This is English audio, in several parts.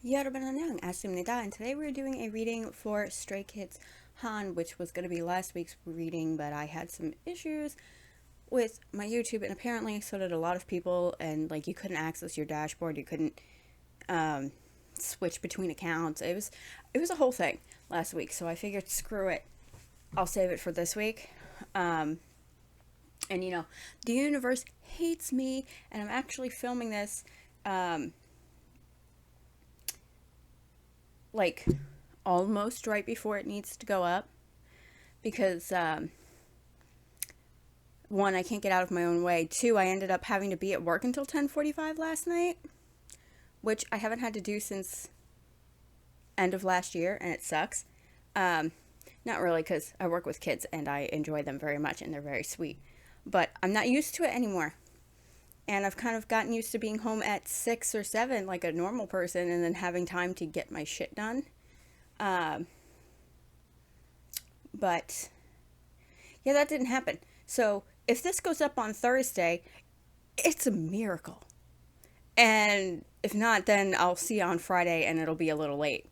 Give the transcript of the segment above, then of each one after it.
여러분 안녕, 아스입니다. And today we're doing a reading for Stray Kids Han, which was going to be last week's reading, but I had some issues with my YouTube, and apparently so did a lot of people, and like you couldn't access your dashboard, you couldn't switch between accounts. It was a whole thing last week, so I figured screw it, I'll save it for this week. And the universe hates me, and I'm actually filming this like almost right before it needs to go up because one, I can't get out of my own way. Two, I ended up having to be at work until 10:45 last night, which I haven't had to do since end of last year, and it sucks. Not really, because I work with kids and I enjoy them very much and they're very sweet, but I'm not used to it anymore. And I've kind of gotten used to being home at 6 or 7 like a normal person, and then having time to get my shit done. But yeah, that didn't happen. So if this goes up on Thursday, it's a miracle. And if not, then I'll see you on Friday and it'll be a little late.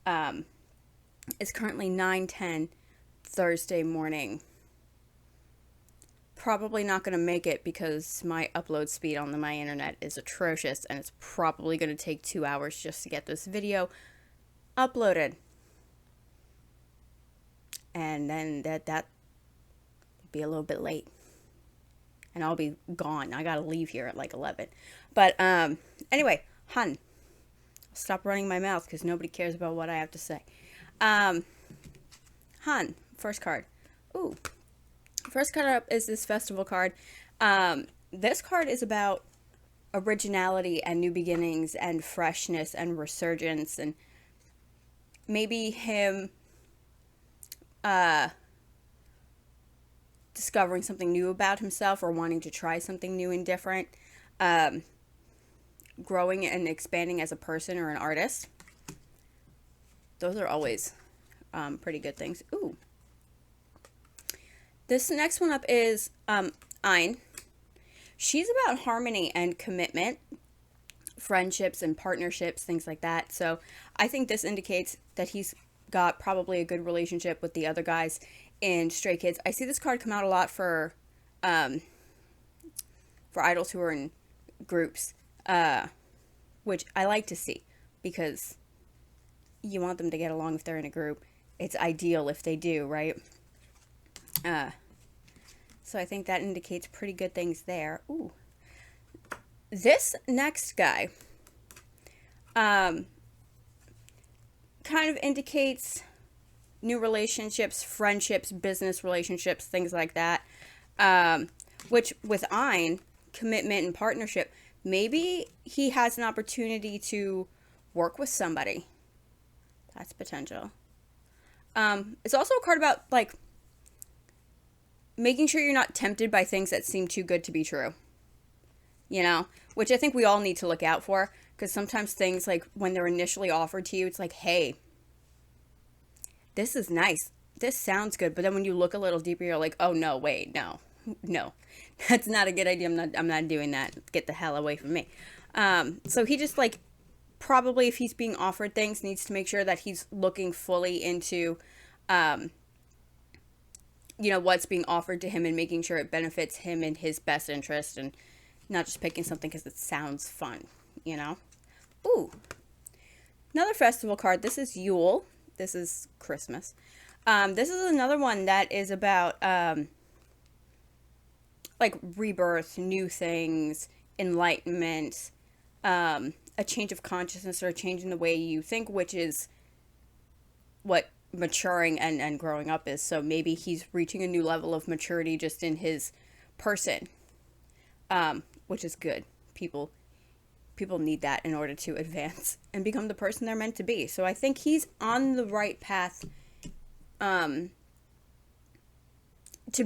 It's currently 9:10 Thursday morning. Probably not going to make it because my upload speed on my internet is atrocious, and it's probably going to take 2 hours just to get this video uploaded. And then that will be a little bit late. And I'll be gone. I got to leave here at like 11. But anyway, Han. Stop running my mouth because nobody cares about what I have to say. Han, first card. Ooh. First card up is this festival card. This card is about originality and new beginnings and freshness and resurgence, and maybe him discovering something new about himself or wanting to try something new and different, growing and expanding as a person or an artist. Those are always pretty good things. Ooh. This next one up is Ein. She's about harmony and commitment, friendships and partnerships, things like that. So I think this indicates that he's got probably a good relationship with the other guys in Stray Kids. I see this card come out a lot for idols who are in groups, which I like to see because you want them to get along if they're in a group. It's ideal if they do, right? So I think that indicates pretty good things there. Ooh. This next guy kind of indicates new relationships, friendships, business relationships, things like that. Which with Ein, commitment and partnership, maybe he has an opportunity to work with somebody. That's potential. It's also a card about like making sure you're not tempted by things that seem too good to be true. Which I think we all need to look out for, because sometimes things, like when they're initially offered to you, it's like, hey, this is nice, this sounds good, but then when you look a little deeper, you're like, oh no, wait, no, that's not a good idea. I'm not doing that. Get the hell away from me. So he just, like, probably if he's being offered things, needs to make sure that he's looking fully into what's being offered to him and making sure it benefits him in his best interest, and not just picking something because it sounds fun, Ooh. Another festival card. This is Yule. This is Christmas. This is another one that is about, like, rebirth, new things, enlightenment, a change of consciousness or a change in the way you think, which is what maturing and growing up is. So maybe he's reaching a new level of maturity just in his person, which is good. People need that in order to advance and become the person they're meant to be. So I think he's on the right path to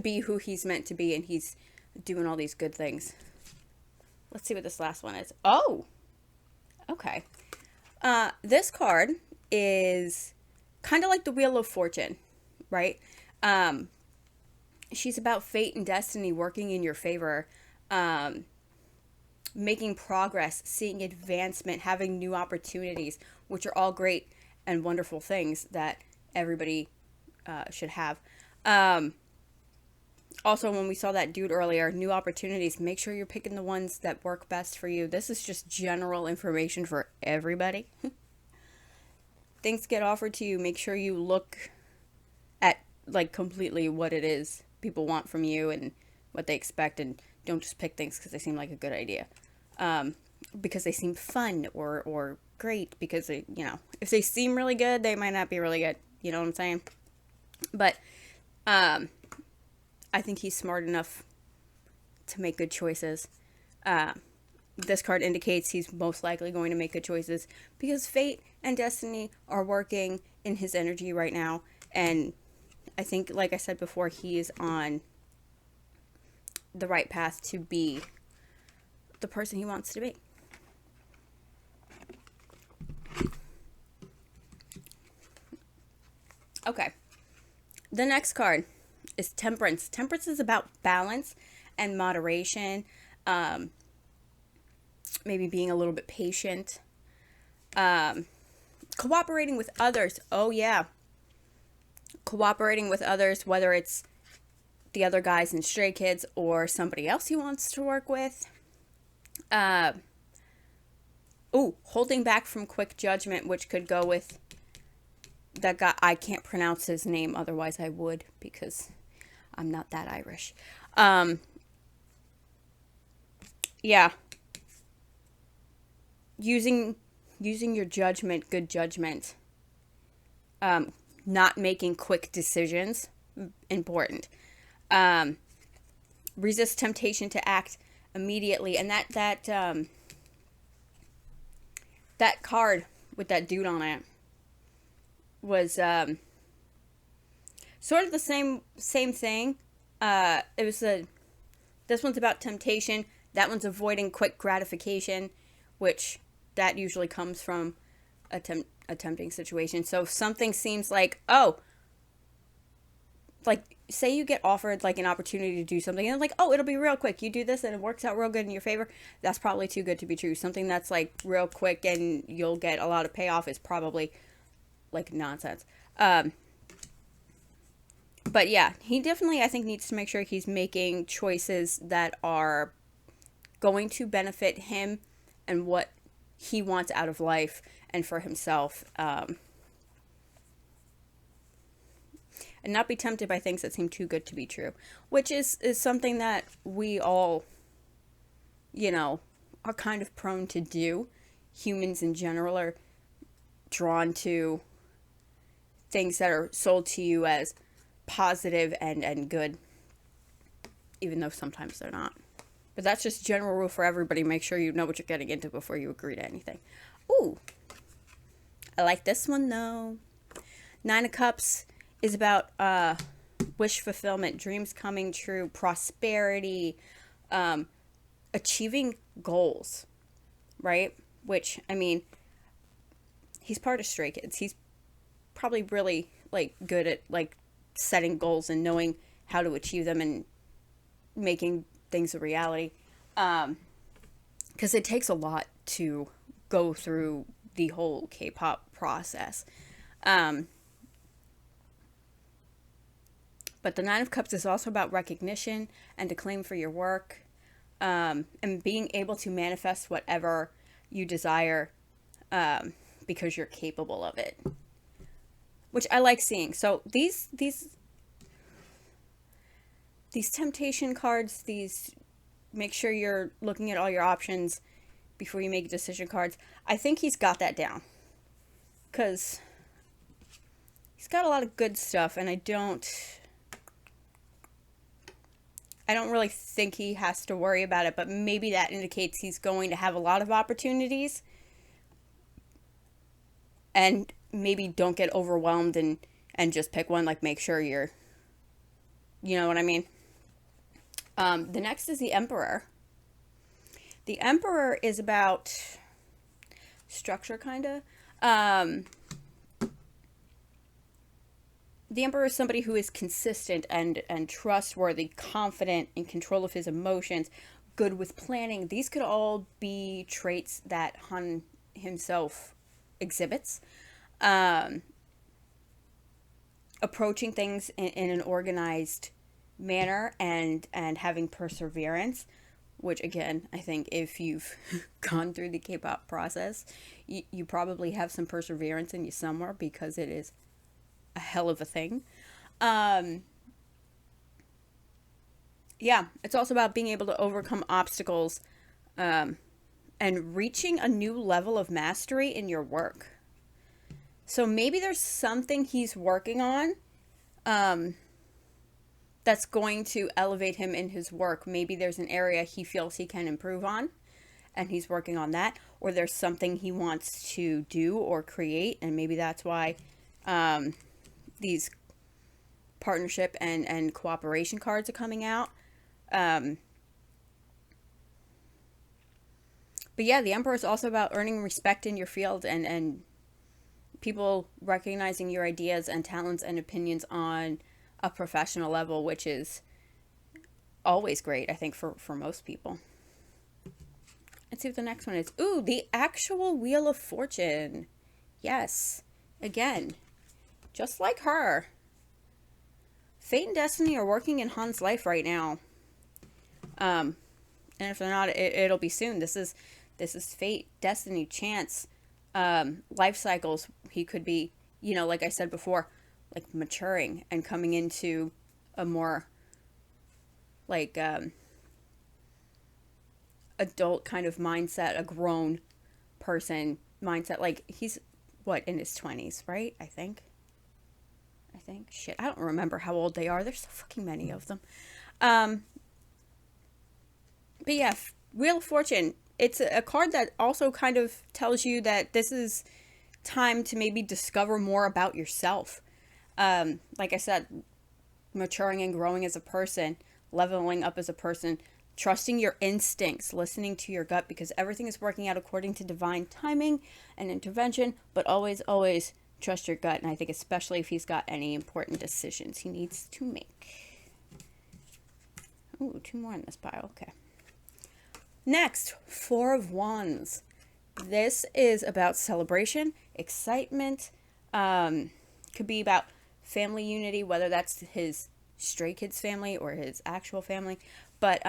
be who he's meant to be, and he's doing all these good things. Let's see what this last one is. Oh, okay. This card is kind of like the Wheel of Fortune, right? She's about fate and destiny working in your favor. making progress, seeing advancement, having new opportunities, which are all great and wonderful things that everybody should have. Also, when we saw that dude earlier, new opportunities, make sure you're picking the ones that work best for you. This is just general information for everybody. Things get offered to you, make sure you look at like completely what it is people want from you and what they expect, and don't just pick things because they seem like a good idea. Because they seem fun or great, because they, you know, if they seem really good, they might not be really good. You know what I'm saying? But I think he's smart enough to make good choices. This card indicates he's most likely going to make good choices because fate and destiny are working in his energy right now. And I think, like I said before, he is on the right path to be the person he wants to be. Okay. The next card is Temperance. Temperance is about balance and moderation. Maybe being a little bit patient. Cooperating with others. Oh, yeah. Cooperating with others, whether it's the other guys and Stray Kids or somebody else he wants to work with. Holding back from quick judgment, which could go with that guy. I can't pronounce his name, otherwise I would, because I'm not that Irish. Yeah. Using your judgment, good judgment. Not making quick decisions, important. Resist temptation to act immediately, and that card with that dude on it was sort of the same thing. It was this one's about temptation. That one's avoiding quick gratification, which that usually comes from a tempting situation. So if something seems like, like say you get offered like an opportunity to do something and like, it'll be real quick. You do this and it works out real good in your favor. That's probably too good to be true. Something that's like real quick and you'll get a lot of payoff is probably like nonsense. But yeah, he definitely, I think, needs to make sure he's making choices that are going to benefit him and what he wants out of life and for himself. And not be tempted by things that seem too good to be true, which is something that we all, are kind of prone to do. Humans in general are drawn to things that are sold to you as positive and good, even though sometimes they're not. But that's just general rule for everybody. Make sure you know what you're getting into before you agree to anything. Ooh, I like this one though. 9 of Cups is about wish fulfillment, dreams coming true, prosperity, achieving goals, right? Which, I mean, he's part of Stray Kids. He's probably really like good at like setting goals and knowing how to achieve them and making things a reality. Because it takes a lot to go through the whole Kpop process. But the 9 of Cups is also about recognition and acclaim for your work, and being able to manifest whatever you desire because you're capable of it, which I like seeing. So these temptation cards, these make sure you're looking at all your options before you make decision cards. I think he's got that down because he's got a lot of good stuff, and I don't really think he has to worry about it, but maybe that indicates he's going to have a lot of opportunities, and maybe don't get overwhelmed and just pick one. Like, make sure you know what I mean? The next is the Emperor. The Emperor is about structure, kind of. The Emperor is somebody who is consistent and trustworthy, confident, in control of his emotions, good with planning. These could all be traits that Hun himself exhibits. Um, Approaching things in an organized manner and having perseverance, which again, I think if you've gone through the K-pop process, you probably have some perseverance in you somewhere, because it is a hell of a thing. Um, yeah, it's also about being able to overcome obstacles, um, and reaching a new level of mastery in your work. So maybe there's something he's working on, um, that's going to elevate him in his work. Maybe there's an area he feels he can improve on, and he's working on that. Or there's something he wants to do or create, and maybe that's why um, these partnership and cooperation cards are coming out. Um, but yeah, the Emperor is also about earning respect in your field, and people recognizing your ideas and talents and opinions on a professional level, which is always great, I think, for most people. Let's see what the next one is. Ooh, the actual Wheel of Fortune. Yes. Again, just like her. Fate and destiny are working in Han's life right now. And if they're not, it'll be soon. This is fate, destiny, chance, life cycles. He could be, like I said before, like maturing and coming into a more like adult kind of mindset, a grown person mindset. Like he's what, in his 20s, right? I think. Shit, I don't remember how old they are. There's so fucking many of them. Um, but yeah, Wheel of Fortune. It's a card that also kind of tells you that this is time to maybe discover more about yourself. Like I said, maturing and growing as a person, leveling up as a person, trusting your instincts, listening to your gut, because everything is working out according to divine timing and intervention, but always, always trust your gut. And I think especially if he's got any important decisions he needs to make. Ooh, 2 more in this pile. Okay. Next, 4 of Wands. This is about celebration, excitement. Could be about family unity, whether that's his Stray Kids family or his actual family. But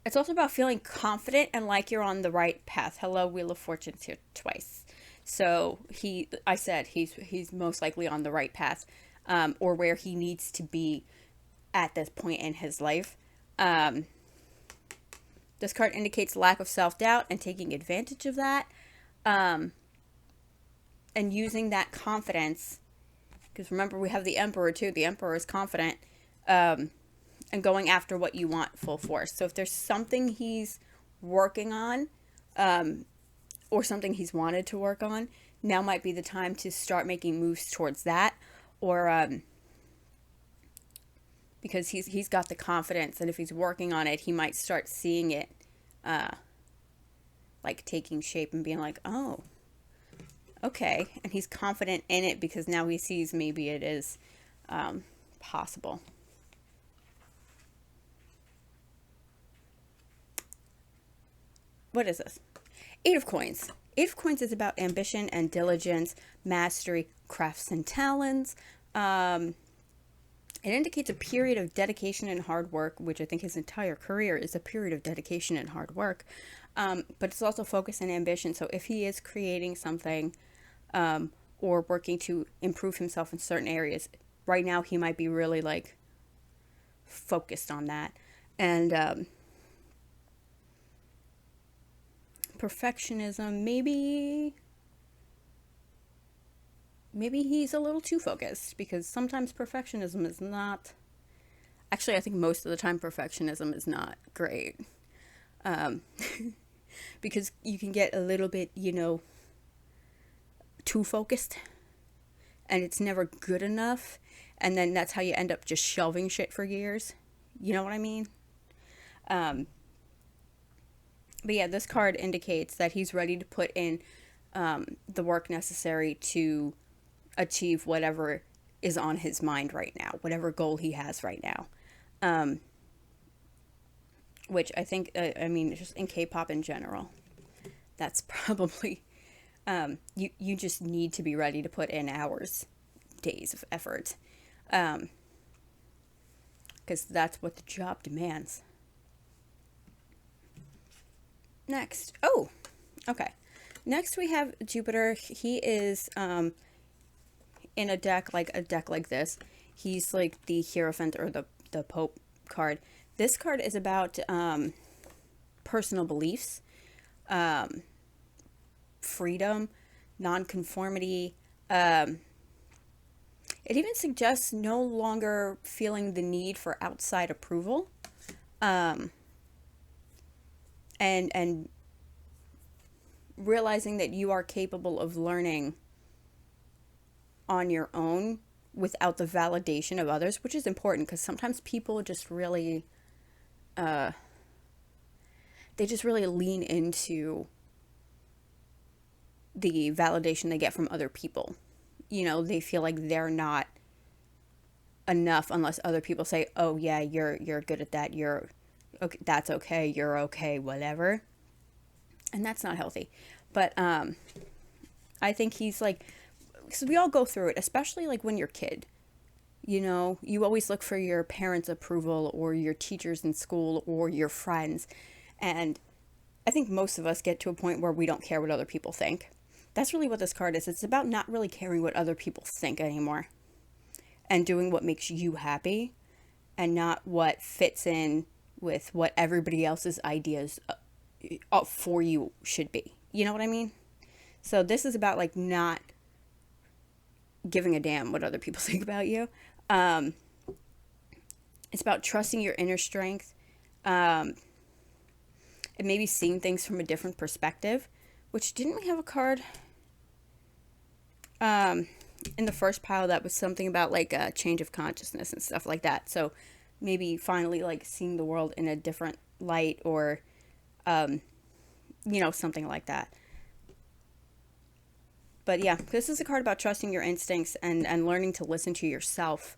it's also about feeling confident and like you're on the right path. Hello, Wheel of Fortune's here twice. So I said he's most likely on the right path, or where he needs to be at this point in his life. This card indicates lack of self-doubt and taking advantage of that, and using that confidence. Because remember, we have the Emperor too. The Emperor is confident, and going after what you want full force. So if there's something he's working on, or something he's wanted to work on, now might be the time to start making moves towards that, or because he's got the confidence, and if he's working on it, he might start seeing it like taking shape and being like, oh, okay. And he's confident in it because now he sees maybe it is possible. What is this? 8 of Coins. 8 of Coins is about ambition and diligence, mastery, crafts and talents. It indicates a period of dedication and hard work, which I think his entire career is a period of dedication and hard work. But it's also focus and ambition. So if he is creating something, or working to improve himself in certain areas, right now he might be really like focused on that. And perfectionism, maybe he's a little too focused, because sometimes perfectionism is not, actually I think most of the time perfectionism is not great, because you can get a little bit, too focused, and it's never good enough, and then that's how you end up just shelving shit for years. You know what I mean? But yeah, this card indicates that he's ready to put in the work necessary to achieve whatever is on his mind right now, whatever goal he has right now. which I think, I mean, just in K-pop in general, that's probably, you just need to be ready to put in hours, days of effort, because that's what the job demands. Next, oh, okay. Next we have Jupiter. He is in a deck like this. He's like the Hierophant, or the Pope card. This card is about personal beliefs, freedom, nonconformity. It even suggests no longer feeling the need for outside approval, and realizing that you are capable of learning on your own without the validation of others, which is important because sometimes people just really they just really lean into the validation they get from other people. You know, they feel like they're not enough unless other people say, "Oh yeah, you're good at that. You're okay, that's okay. You're okay, whatever." And that's not healthy. But I think he's like, because we all go through it, especially like when you're a kid. You know, you always look for your parents' approval or your teachers in school or your friends. And I think most of us get to a point where we don't care what other people think. That's really what this card is. It's about not really caring what other people think anymore and doing what makes you happy and not what fits in with what everybody else's ideas for you should be. You know what I mean? So this is about like not giving a damn what other people think about you. It's about trusting your inner strength, and maybe seeing things from a different perspective, which didn't we have a card in the first pile that was something about like a change of consciousness and stuff like that. So maybe finally like seeing the world in a different light, or something like that. But yeah, this is a card about trusting your instincts and learning to listen to yourself,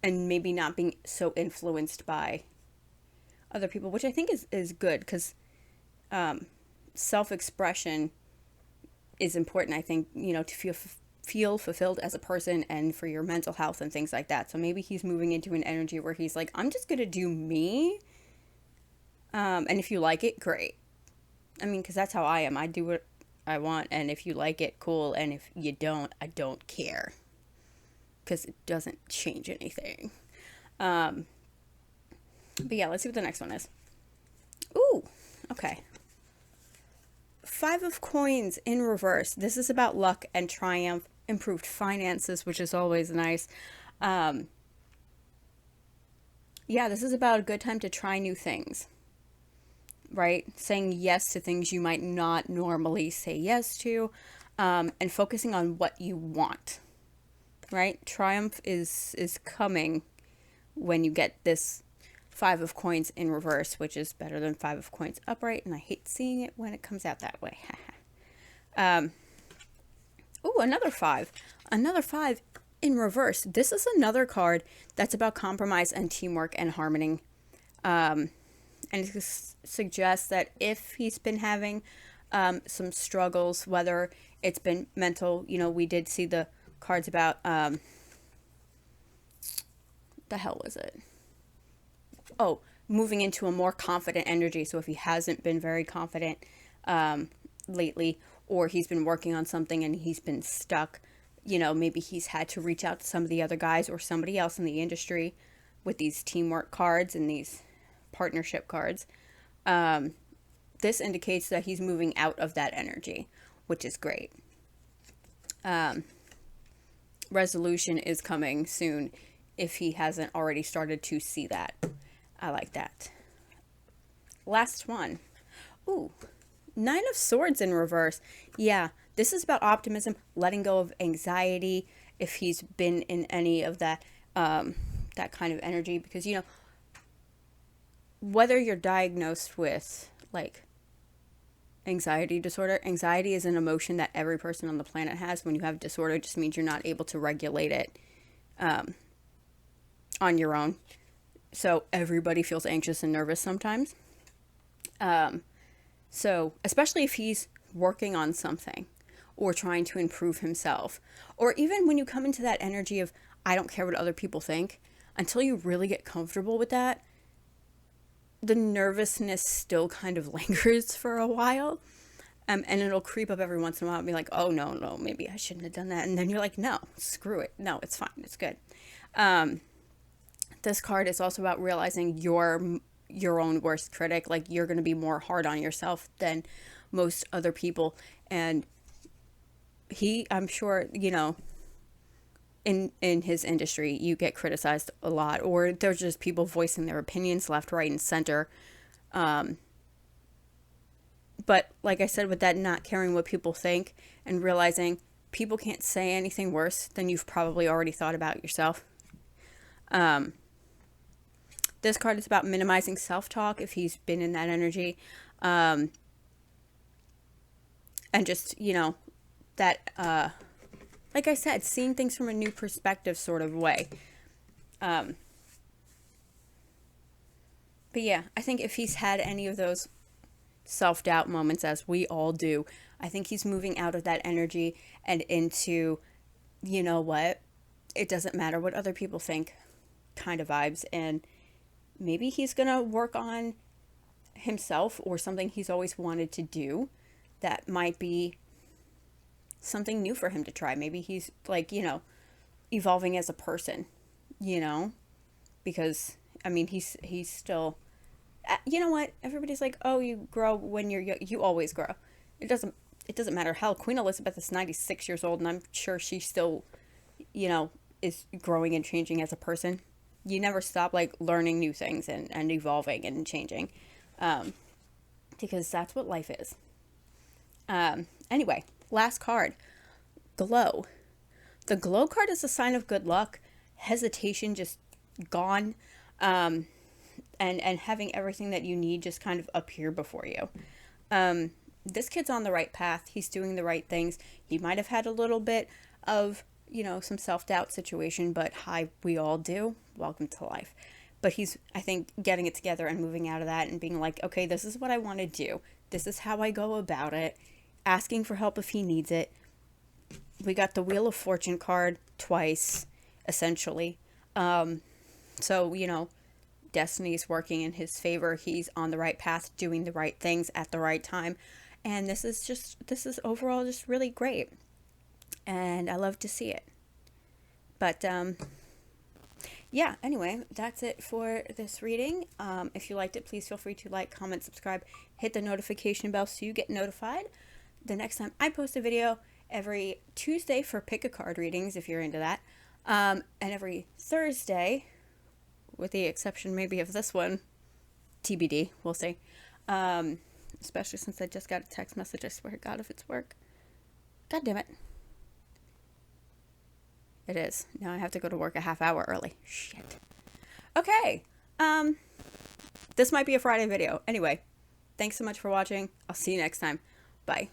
and maybe not being so influenced by other people, which I think is good, because self-expression is important, I think, to feel fulfilled as a person and for your mental health and things like that. So maybe he's moving into an energy where he's like, I'm just going to do me. And if you like it, great. I mean, because that's how I am. I do what I want, and if you like it, cool. And if you don't, I don't care, because it doesn't change anything. But yeah, let's see what the next one is. Ooh, okay. 5 of Coins in reverse. This is about luck and triumph, improved finances, which is always nice. Yeah, this is about a good time to try new things, right? Saying yes to things you might not normally say yes to, and focusing on what you want, right? Triumph is coming when you get this 5 of Coins in reverse, which is better than 5 of Coins upright, and I hate seeing it when it comes out that way. Ooh, another 5 in reverse. This is another card that's about compromise and teamwork and harmony. And it suggests that if he's been having some struggles, whether it's been mental, we did see the cards about the hell was it? Oh, moving into a more confident energy. So if he hasn't been very confident lately, or he's been working on something and he's been stuck, maybe he's had to reach out to some of the other guys or somebody else in the industry with these teamwork cards and these partnership cards. This indicates that he's moving out of that energy, which is great. Resolution is coming soon if he hasn't already started to see that. I like that. Last one. Ooh, 9 of Swords in reverse. Yeah, this is about optimism, letting go of anxiety if he's been in any of that that kind of energy, because whether you're diagnosed with like anxiety disorder, anxiety is an emotion that every person on the planet has. When you have disorder, it just means you're not able to regulate it on your own. So everybody feels anxious and nervous sometimes. So especially if he's working on something or trying to improve himself, or even when you come into that energy of, I don't care what other people think, until you really get comfortable with that, the nervousness still kind of lingers for a while. And it'll creep up every once in a while and be like, oh, no, maybe I shouldn't have done that. And then you're like, no, screw it. No, it's fine. It's good. This card is also about realizing your own worst critic. Like, you're going to be more hard on yourself than most other people. And I'm sure, in his industry, you get criticized a lot, or there's just people voicing their opinions left, right, and center. But like I said, with that, not caring what people think and realizing people can't say anything worse than you've probably already thought about yourself. This card is about minimizing self-talk if he's been in that energy. And just, that, like I said, seeing things from a new perspective sort of way. But yeah, I think if he's had any of those self-doubt moments, as we all do, I think he's moving out of that energy and into, you know what, it doesn't matter what other people think kind of vibes. And maybe he's gonna work on himself or something he's always wanted to do that might be something new for him to try. Maybe he's like, evolving as a person, because I mean, he's still, you know what? Everybody's like, oh, you grow when you're young. You always grow. It doesn't matter. Hell, Queen Elizabeth is 96 years old, and I'm sure she still, is growing and changing as a person. You never stop, like, learning new things and evolving and changing, because that's what life is. Anyway, last card, Glow. The Glow card is a sign of good luck, hesitation just gone, and having everything that you need just kind of appear before you. This kid's on the right path. He's doing the right things. He might have had a little bit of, some self-doubt situation, but hi, we all do. Welcome to life. But he's, I think, getting it together and moving out of that and being like, okay, this is what I want to do. This is how I go about it. Asking for help if he needs it. We got the Wheel of Fortune card twice, essentially. So, destiny's working in his favor. He's on the right path, doing the right things at the right time. And this is overall just really great. And I love to see it. But, yeah, anyway, that's it for this reading. If you liked it, please feel free to like, comment, subscribe, hit the notification bell so you get notified the next time I post a video, every Tuesday for pick a card readings, if you're into that, and every Thursday, with the exception maybe of this one, TBD, we'll see, especially since I just got a text message. I swear to God if it's work. God damn it. It is. Now I have to go to work a half hour early. Shit. Okay. This might be a Friday video. Anyway, thanks so much for watching. I'll see you next time. Bye.